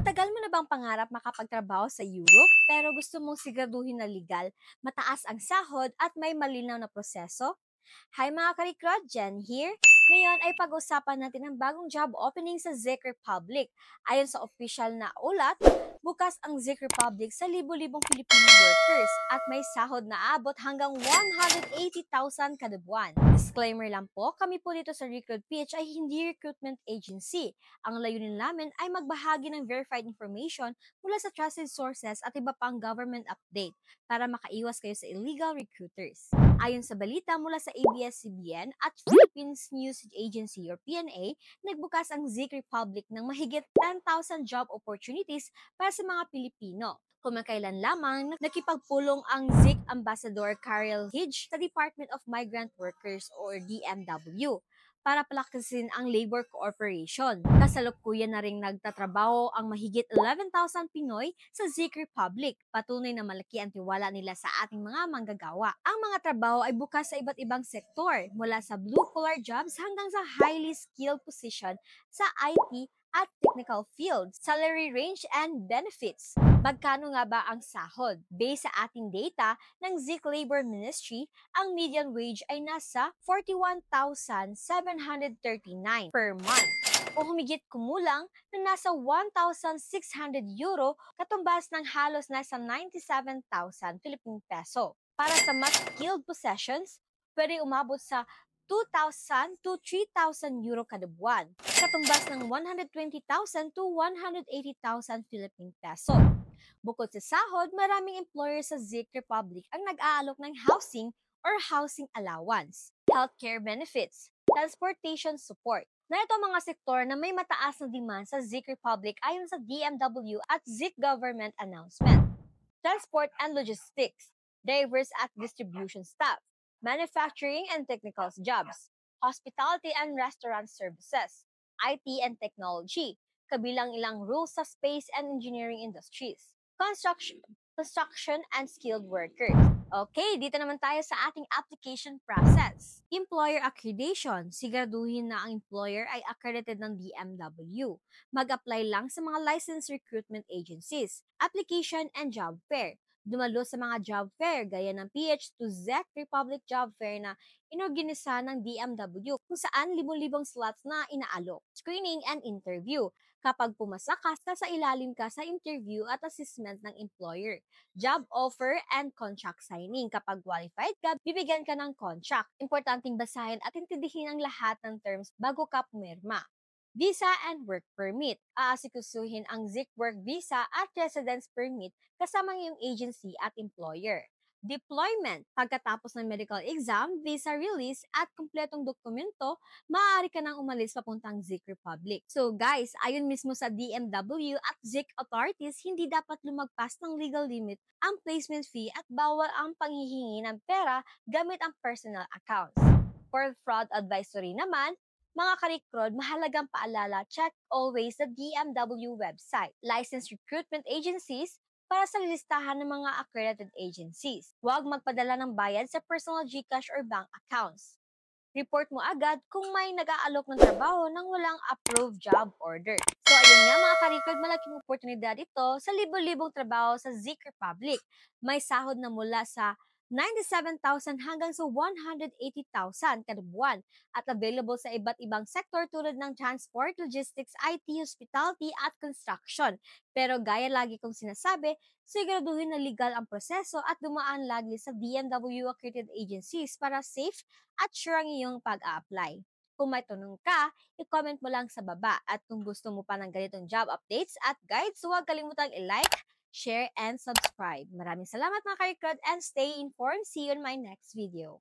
Matagal mo na bang pangarap makapagtrabaho sa Europe pero gusto mong siguraduhin na legal, mataas ang sahod at may malinaw na proseso? Hi mga karikrod, Jen here. Ngayon ay pag-usapan natin ang bagong job opening sa Czech Republic. Ayon sa official na ulat, bukas ang Czech Republic sa libo-libong Filipino workers at may sahod na abot hanggang 180,000 kada buwan. Disclaimer lang po, kami po dito sa Recruit PH ay hindi recruitment agency. Ang layunin namin ay magbahagi ng verified information mula sa trusted sources at iba pang government update para makaiwas kayo sa illegal recruiters. Ayon sa balita mula sa ABS-CBN at Philippines News Agency or PNA, nagbukas ang Czech Republic ng mahigit 10,000 job opportunities para sa mga Pilipino. Kumakailan lamang nakipagpulong ang Czech Ambassador Karel Hidge sa Department of Migrant Workers or DMW para palakasin ang labor cooperation. Kasalukuyan na ring nagtatrabaho ang mahigit 11,000 Pinoy sa Czech Republic. Patunay na malaki ang tiwala nila sa ating mga manggagawa. Ang mga trabaho ay bukas sa iba't ibang sektor, mula sa blue-collar jobs hanggang sa highly skilled position sa IT at technical fields, salary range and benefits. Magkano nga ba ang sahod? Based sa ating data ng Czech Labor Ministry, ang median wage ay nasa 41,739 per month o humigit kumulang na nasa 1,600 euro, katumbas ng halos nasa 97,000 Philippine peso. Para sa mas skilled positions, pwede umabot sa 2,000 to 3,000 euro kada buwan, katumbas ng 120,000 to 180,000 Philippine peso. Bukod sa sahod, maraming employers sa Czech Republic ang nag-aalok ng housing or housing allowance, healthcare benefits, transportation support. Narito ang mga sektor na may mataas na demand sa Czech Republic ayon sa DMW at Czech government announcement. Transport and logistics, drivers at distribution staff, manufacturing and technical jobs, hospitality and restaurant services, IT and technology, kabilang ilang roles sa space and engineering industries, construction and skilled workers. Okay, dito naman tayo sa ating application process. Employer accreditation, siguraduhin na ang employer ay accredited ng DMW. Mag-apply lang sa mga licensed recruitment agencies, application and job fair. Dumalo sa mga job fair gaya ng PH to Czech Republic Job Fair na inorganisa ng DMW kung saan libong-libong slots na inaalok, screening and interview. Kapag pumasa ka, sa ilalim ka sa interview at assessment ng employer, job offer and contract signing. Kapag qualified ka, bibigyan ka ng contract. Importanteng basahin at intindihin ang lahat ng terms bago ka pumirma. Visa and work permit. Aasikasuhin ang Czech work visa at residence permit kasama ng iyong agency at employer. Deployment. Pagkatapos ng medical exam, visa release at kumpletong dokumento, maaari ka nang umalis papuntang Czech Republic. So guys, ayon mismo sa DMW at Czech authorities, hindi dapat lumagpas ng legal limit ang placement fee at bawal ang panghihingi ng pera gamit ang personal accounts. For fraud advisory naman, mga karikrod, mahalagang paalala, check always the DMW website, licensed recruitment agencies, para sa listahan ng mga accredited agencies. Huwag magpadala ng bayad sa personal GCash or bank accounts. Report mo agad kung may nag-aalok ng trabaho nang walang approved job order. So ayun nga mga karikod, malaking oportunidad ito sa libo-libong trabaho sa Czech Republic. May sahod na mula sa 97,000 hanggang sa 180,000 kada buwan at available sa iba't ibang sektor tulad ng transport, logistics, IT, hospitality at construction. Pero gaya lagi kong sinasabi, siguraduhin na legal ang proseso at dumaan lagi sa DMW accredited agencies para safe at sure ang iyong pag-a-apply. Kung may tanong ka, i-comment mo lang sa baba at kung gusto mo pa ng ganitong job updates at guides, huwag kalimutang i-like, share, and subscribe. Maraming salamat mga karikrod and stay informed. See you in my next video.